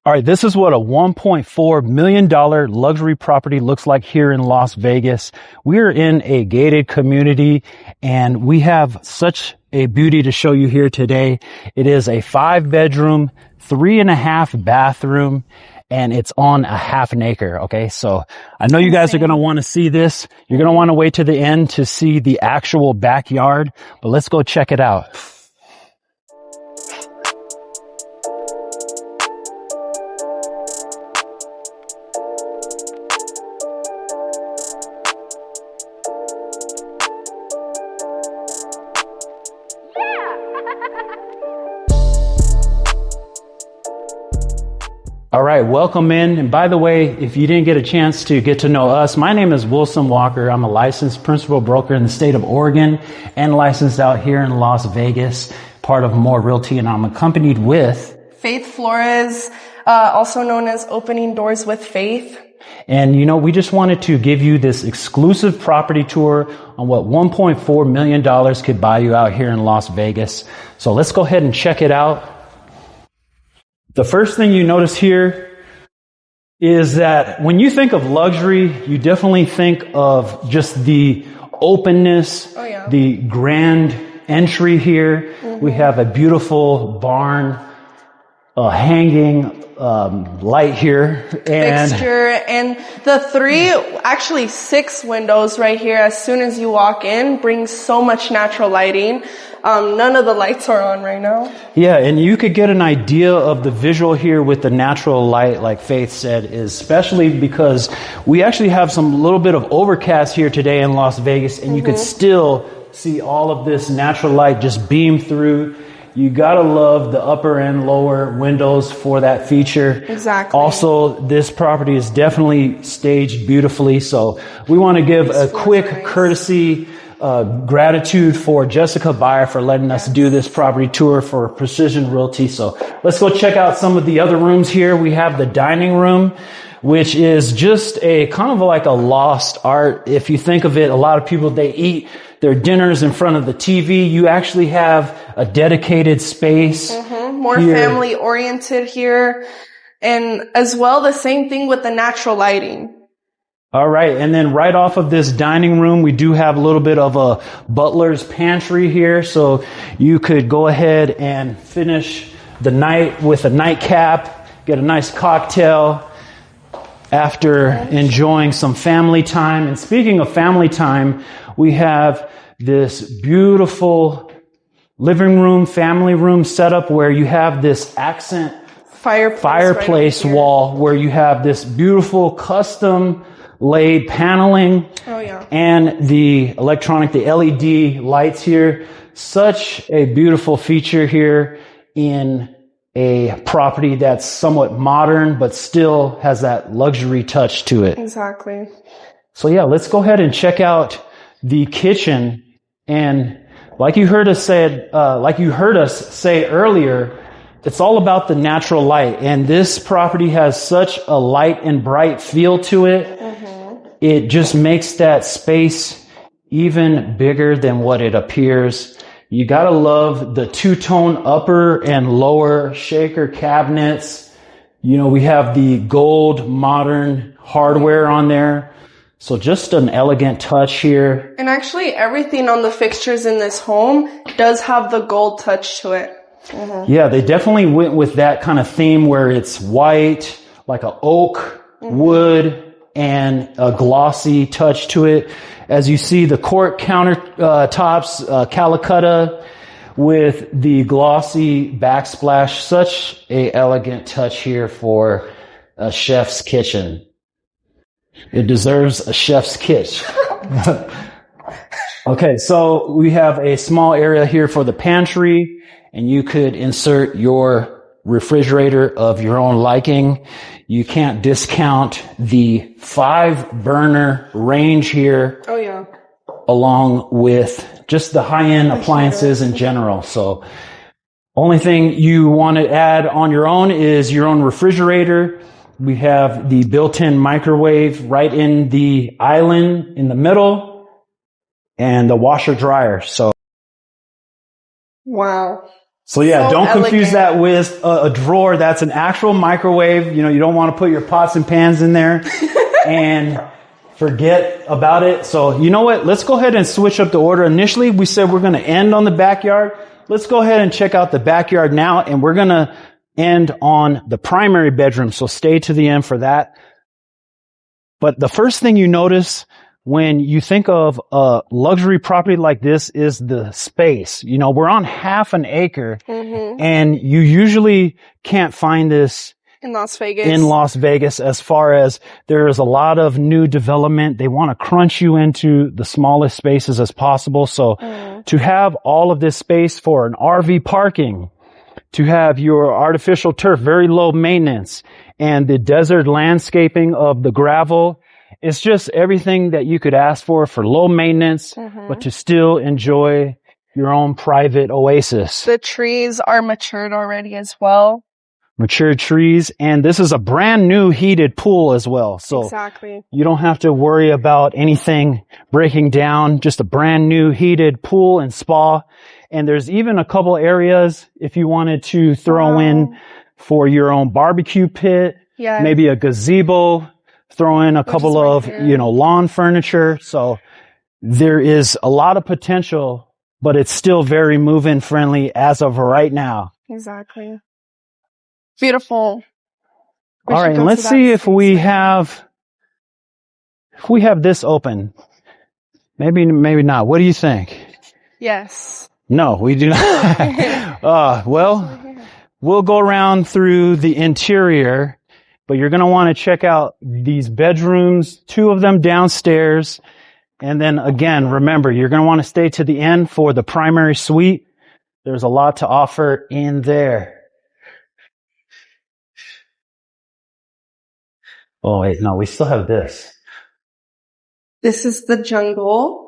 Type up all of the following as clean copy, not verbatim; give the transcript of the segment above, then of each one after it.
All right, this is what a $1.4 million luxury property looks like here in Las Vegas. We're in a gated community and we have such a beauty to show you here today. It is a 5-bedroom, 3.5 bathroom, and it's on a half an acre. Okay, so I know you guys are going to want to see this. You're going to want to wait to the end to see the actual backyard, but let's go check it out. All right, welcome in. And by the way, if you didn't get a chance to get to know us, my name is Wilson Walker. I'm a licensed principal broker in the state of Oregon and licensed out here in Las Vegas, part of More Realty, and I'm accompanied with Faith Flores, also known as Opening Doors with Faith. And you know, we just wanted to give you this exclusive property tour on what $1.4 million could buy you out here in Las Vegas. So let's go ahead and check it out. The first thing you notice here is that when you think of luxury, you definitely think of just the openness, the grand entry here. We have a beautiful barn, hanging light here, and fixture, and the 6 windows right here as soon as you walk in brings so much natural lighting. None of the lights are on right now. Yeah, and you could get an idea of the visual here with the natural light, like Faith said, especially because we actually have some little bit of overcast here today in Las Vegas, and you could still see all of this natural light just beam through. You gotta love the upper and lower windows for that feature. Exactly. Also, this property is definitely staged beautifully, so we want to give a quick courtesy gratitude for Jessica Byer for letting us do this property tour for Precision Realty. So let's go check out some of the other rooms here. We have the dining room, which is just a kind of like a lost art. If you think of it, a lot of people, they eat their dinners in front of the TV. You actually have a dedicated space. More family oriented here. And as well, the same thing with the natural lighting. All right. And then right off of this dining room, we do have a little bit of a butler's pantry here. So you could go ahead and finish the night with a nightcap, get a nice cocktail after enjoying some family time. And speaking of family time, we have this beautiful living room, family room setup where you have this accent fireplace wall where you have this beautiful custom laid paneling and the LED lights here. Such a beautiful feature here in a property that's somewhat modern, but still has that luxury touch to it. Exactly. So yeah, let's go ahead and check out the kitchen. And like you heard us say earlier, it's all about the natural light. And this property has such a light and bright feel to it. It just makes that space even bigger than what it appears. You gotta love the two-tone upper and lower shaker cabinets. You know, we have the gold modern hardware on there. So just an elegant touch here. And actually everything on the fixtures in this home does have the gold touch to it. Yeah, they definitely went with that kind of theme where it's white, like a oak, wood, and a glossy touch to it. As you see, the cork countertops, Calcutta with the glossy backsplash. Such a elegant touch here for a chef's kitchen. It deserves a chef's kiss. Okay, so we have a small area here for the pantry, and you could insert your refrigerator of your own liking. You can't discount the 5-burner range here. Along with just the high-end appliances in general. So only thing you want to add on your own is your own refrigerator. We have the built-in microwave right in the island in the middle and the washer dryer. So wow. So yeah, So don't confuse elegant. that with a drawer. That's an actual microwave. You know, you don't want to put your pots and pans in there and forget about it. So you know what? Let's go ahead and switch up the order. Initially, we said we're going to end on the backyard. Let's go ahead and check out the backyard now, and we're going to end on the primary bedroom. So stay to the end for that. But the first thing you notice when you think of a luxury property like this is the space. You know, we're on half an acre, and you usually can't find this In Las Vegas. in Las Vegas, as far as there is a lot of new development. They want to crunch you into the smallest spaces as possible. So to have all of this space for an RV parking, to have your artificial turf, very low maintenance, and the desert landscaping of the gravel, it's just everything that you could ask for low maintenance, but to still enjoy your own private oasis. The trees are matured already as well. Mature trees, and this is a brand new heated pool as well. So Exactly. you don't have to worry about anything breaking down, just a brand new heated pool and spa. And there's even a couple areas if you wanted to throw in for your own barbecue pit, Yeah. maybe a gazebo, throw in a couple right of, there. lawn furniture. So there is a lot of potential, but it's still very move-in friendly as of right now. Exactly. Beautiful. We All should right, go and let's to that see if space we now. have this open. Maybe not. What do you think? Yes. No, we do not. Well, we'll go around through the interior, but you're going to want to check out these bedrooms, 2 of them downstairs. And then again, remember, you're going to want to stay to the end for the primary suite. There's a lot to offer in there. Oh, wait, no, we still have this. This is the jungle.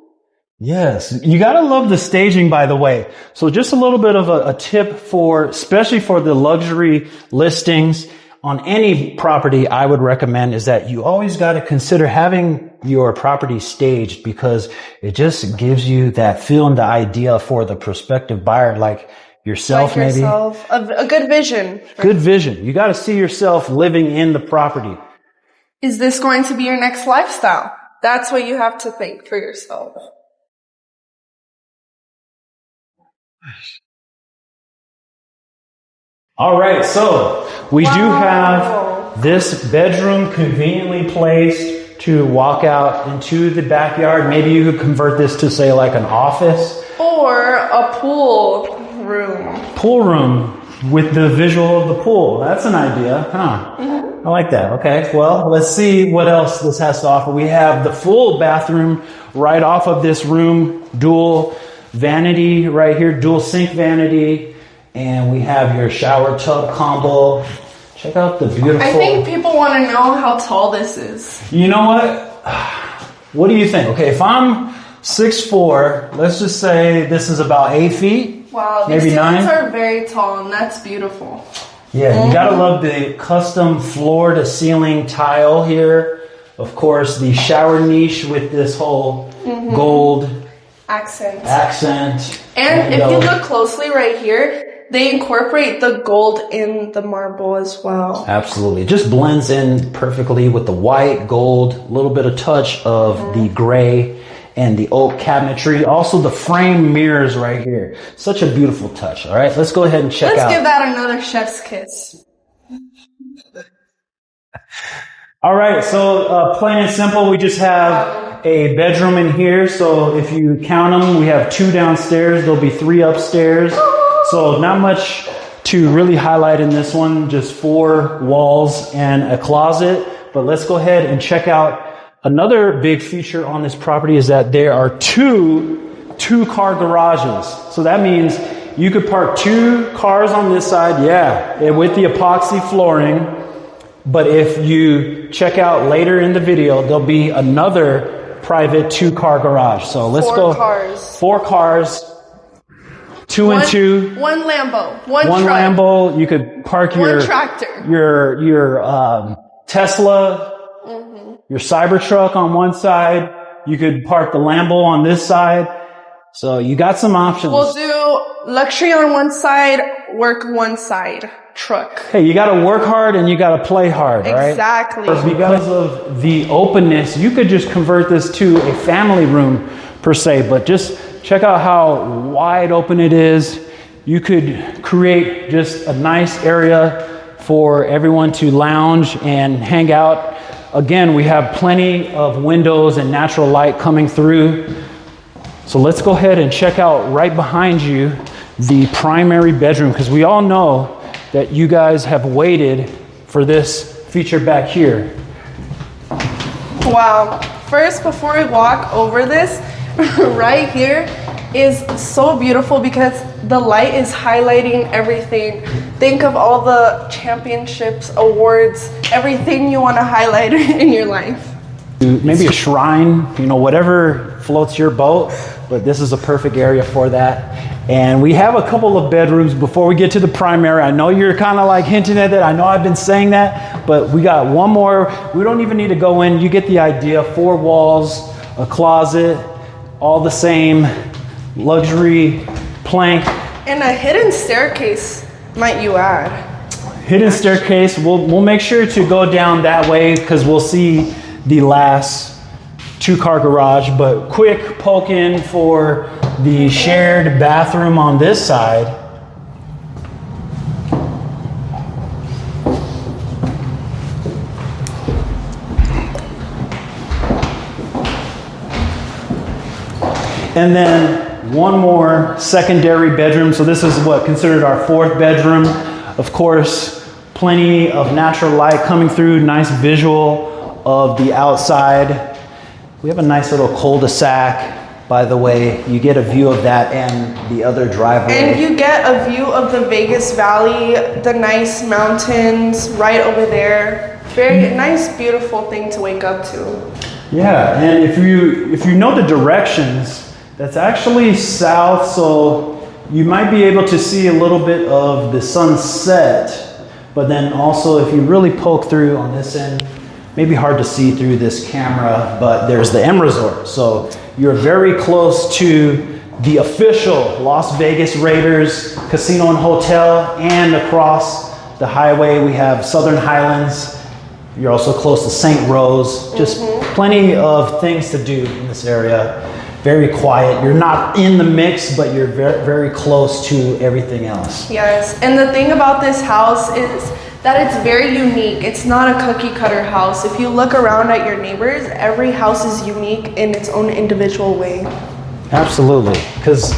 Yes, you gotta love the staging, by the way. So just a little bit of a tip especially for the luxury listings on any property, I would recommend is that you always gotta consider having your property staged, because it just gives you that feel and the idea for the prospective buyer, like yourself, Like maybe. yourself. A good vision. Good vision. You gotta see yourself living in the property. Is this going to be your next lifestyle? That's what you have to think for yourself. All right, so we do have this bedroom conveniently placed to walk out into the backyard. Maybe you could convert this to, say, like an office. Or a pool room. Pool room with the visual of the pool. That's an idea, huh? I like that. Okay, well, let's see what else this has to offer. We have the full bathroom right off of this room, dual vanity right here, dual sink vanity, and we have your shower tub combo. Check out the beautiful... I think people want to know how tall this is. You know what? What do you think? Okay, if I'm 6'4", let's just say this is about 8 feet. Wow, maybe these ceilings 9. are very tall, and that's beautiful. Yeah, you gotta love the custom floor to ceiling tile here. Of course, the shower niche with this whole gold Accent. And if you look closely right here, they incorporate the gold in the marble as well. Absolutely. It just blends in perfectly with the white, gold, a little bit of touch of the gray and the oak cabinetry. Also the frame mirrors right here. Such a beautiful touch. All right, let's go ahead and check out. Let's give that another chef's kiss. All right, so plain and simple, we just have a bedroom in here. So if you count them, we have 2 downstairs. There'll be 3 upstairs. So not much to really highlight in this one, just 4 walls and a closet. But let's go ahead and check out another big feature on this property is that there are 2 car garages. So that means you could park 2 cars on this side, and with the epoxy flooring. But if you check out later in the video, there'll be another private 2-car garage. So let's 4 go. cars. 4 cars. 2 and 2. One Lambo. One truck. Lambo. You could park One tractor. your Tesla, your Cybertruck on one side. You could park the Lambo on this side. So you got some options. We'll do luxury on one side, work one side, truck. Hey, you got to work hard and you got to play hard, right? Exactly. Because of the openness, you could just convert this to a family room per se, but just check out how wide open it is. You could create just a nice area for everyone to lounge and hang out. Again, we have plenty of windows and natural light coming through. So let's go ahead and check out right behind you the primary bedroom, because we all know that you guys have waited for this feature back here. Wow. First, before we walk over this, right here is so beautiful because the light is highlighting everything. Think of all the championships, awards, everything you want to highlight in your life. Maybe a shrine, you know, whatever floats your boat, but this is a perfect area for that. And we have a couple of bedrooms before we get to the primary. I know you're kind of like hinting at that. I know I've been saying that, but we got one more. We don't even need to go in. You get the idea. 4 walls, a closet, all the same, luxury plank. And a hidden staircase, might you add. Hidden staircase. We'll make sure to go down that way because we'll see the last 2-car garage, but quick poke in for the shared bathroom on this side. And then one more secondary bedroom. So this is what considered our 4th bedroom. Of course, plenty of natural light coming through, nice visual of the outside. We have a nice little cul-de-sac, by the way. You get a view of that and the other driveway. And you get a view of the Vegas Valley, the nice mountains right over there. Very nice, beautiful thing to wake up to. Yeah, and if you know the directions, that's actually south, so you might be able to see a little bit of the sunset, but then also if you really poke through on this end, maybe hard to see through this camera, but there's the M Resort. So you're very close to the official Las Vegas Raiders casino and hotel, and across the highway we have Southern Highlands. You're also close to St. Rose. Just plenty of things to do in this area. Very quiet. You're not in the mix, but you're very, very close to everything else. Yes, and the thing about this house is that it's very unique. It's not a cookie cutter house. If you look around at your neighbors, every house is unique in its own individual way. Absolutely, because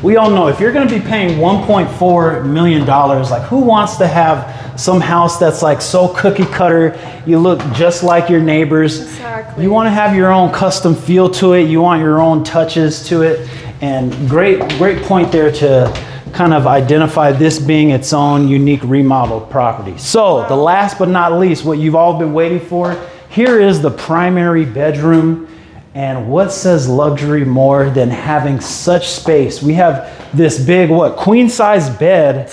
we all know if you're going to be paying $1.4 million, like who wants to have some house that's like so cookie cutter, you look just like your neighbors. Exactly. You want to have your own custom feel to it. You want your own touches to it. And great point there to kind of identify this being its own unique remodeled property. So the last but not least, what you've all been waiting for, here is the primary bedroom. And what says luxury more than having such space? We have this big, queen size bed.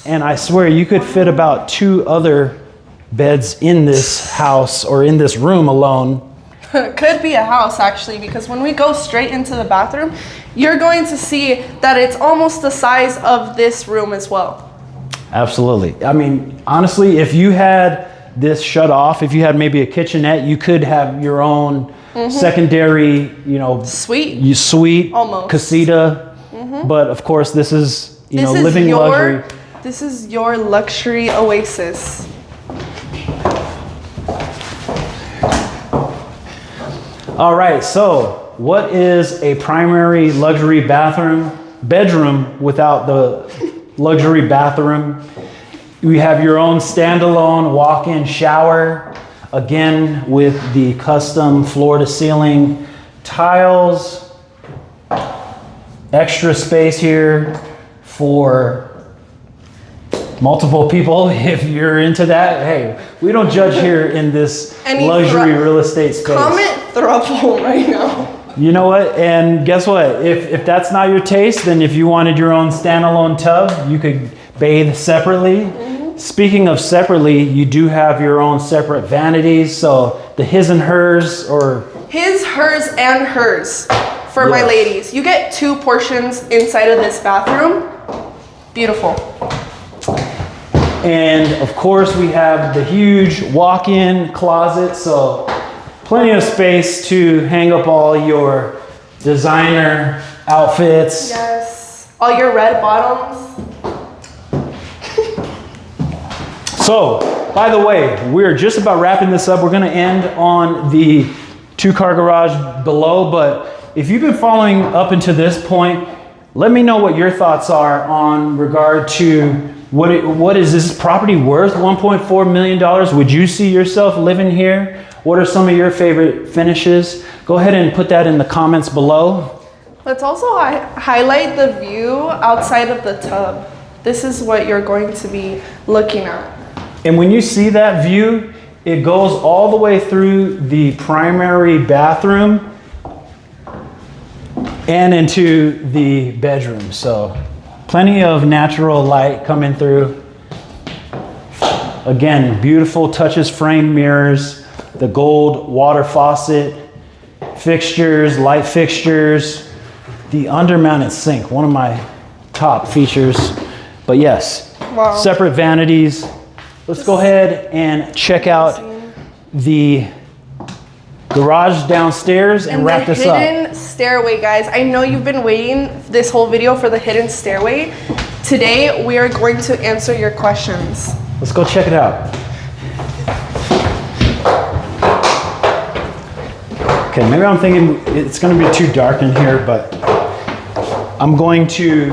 And I swear you could fit about 2 other beds in this house or in this room alone. Could be a house actually, because when we go straight into the bathroom, you're going to see that it's almost the size of this room as well. Absolutely. I mean, honestly, if you had this shut off, if you had maybe a kitchenette, you could have your own secondary, suite, almost casita. But of course, this is, living luxury. This is your luxury oasis. All right, so what is a primary luxury bedroom without the luxury bathroom? You have your own standalone walk-in shower, again with the custom floor-to-ceiling tiles. Extra space here for multiple people if you're into that. Hey, we don't judge here in this luxury real estate space. Comment throuple right now. You know what? And guess what? If that's not your taste, then if you wanted your own standalone tub, you could bathe separately. Speaking of separately, you do have your own separate vanities. So the his and hers, or his, hers, and hers for my ladies. You get 2 portions inside of this bathroom. Beautiful. And of course we have the huge walk-in closet, so plenty of space to hang up all your designer outfits. Yes, all your red bottoms. So, by the way, we're just about wrapping this up. We're gonna end on the 2-car garage below, but if you've been following up until this point, let me know what your thoughts are on regard to what is this property worth? $1.4 million. Would you see yourself living here? What are some of your favorite finishes? Go ahead and put that in the comments below. Let's also highlight the view outside of the tub. This is what you're going to be looking at. And when you see that view, it goes all the way through the primary bathroom and into the bedroom. So plenty of natural light coming through. Again, beautiful touches frame mirrors, the gold water faucet, fixtures, light fixtures, the undermounted sink, one of my top features. But yes, wow. Separate vanities. Let's go ahead and check out the garage downstairs and wrap this up. The hidden stairway, guys. I know you've been waiting this whole video for the hidden stairway. Today, we are going to answer your questions. Let's go check it out. Okay, maybe I'm thinking it's going to be too dark in here, but I'm going to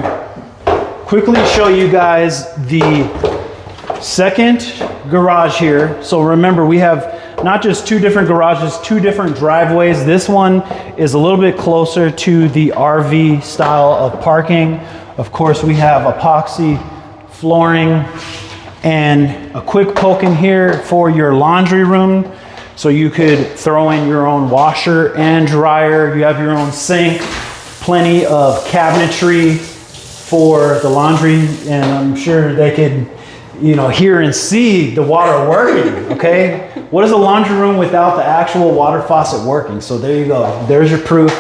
quickly show you guys the second garage here. So remember, we have not just 2 different garages, 2 different driveways. This one is a little bit closer to the RV style of parking. Of course, we have epoxy flooring and a quick poke in here for your laundry room. So you could throw in your own washer and dryer. You have your own sink, plenty of cabinetry for the laundry, and I'm sure they could, you know, hear and see the water working, okay? What is a laundry room without the actual water faucet working? So there you go. There's your proof.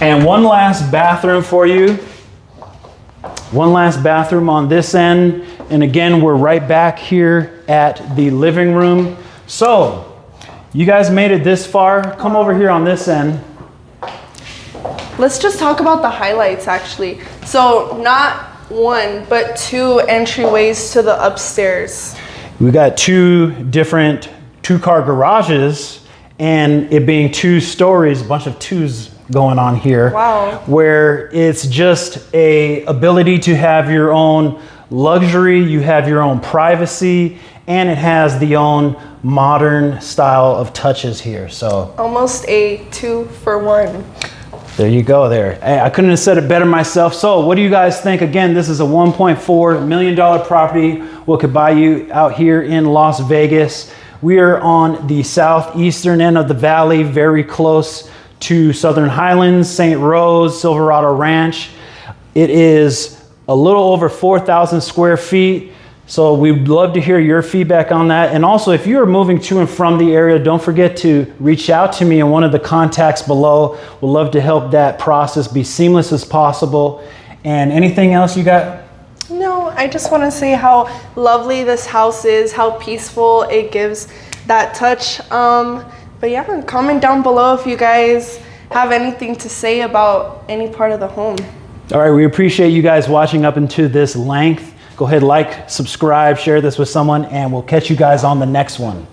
And one last bathroom for you. One last bathroom on this end. And again, we're right back here at the living room. So you guys made it this far. Come over here on this end. Let's just talk about the highlights, actually. So not 1, but 2 entryways to the upstairs. We got 2 different 2-car garages, and it being 2 stories, a bunch of 2s going on here. Wow. Where it's just a ability to have your own luxury, you have your own privacy, and it has the own modern style of touches here. So almost a 2 for 1. There you go there. Hey, I couldn't have said it better myself. So what do you guys think? Again, this is a $1.4 million property. What could buy you out here in Las Vegas. We are on the southeastern end of the valley, very close to Southern Highlands, St. Rose, Silverado Ranch. It is a little over 4,000 square feet. So we'd love to hear your feedback on that. And also, if you are moving to and from the area, don't forget to reach out to me in one of the contacts below. We'd love to help that process be seamless as possible. And anything else you got? No, I just want to say how lovely this house is, how peaceful it gives that touch. But yeah, comment down below if you guys have anything to say about any part of the home. All right, we appreciate you guys watching up into this length. Go ahead, like, subscribe, share this with someone, and we'll catch you guys on the next one.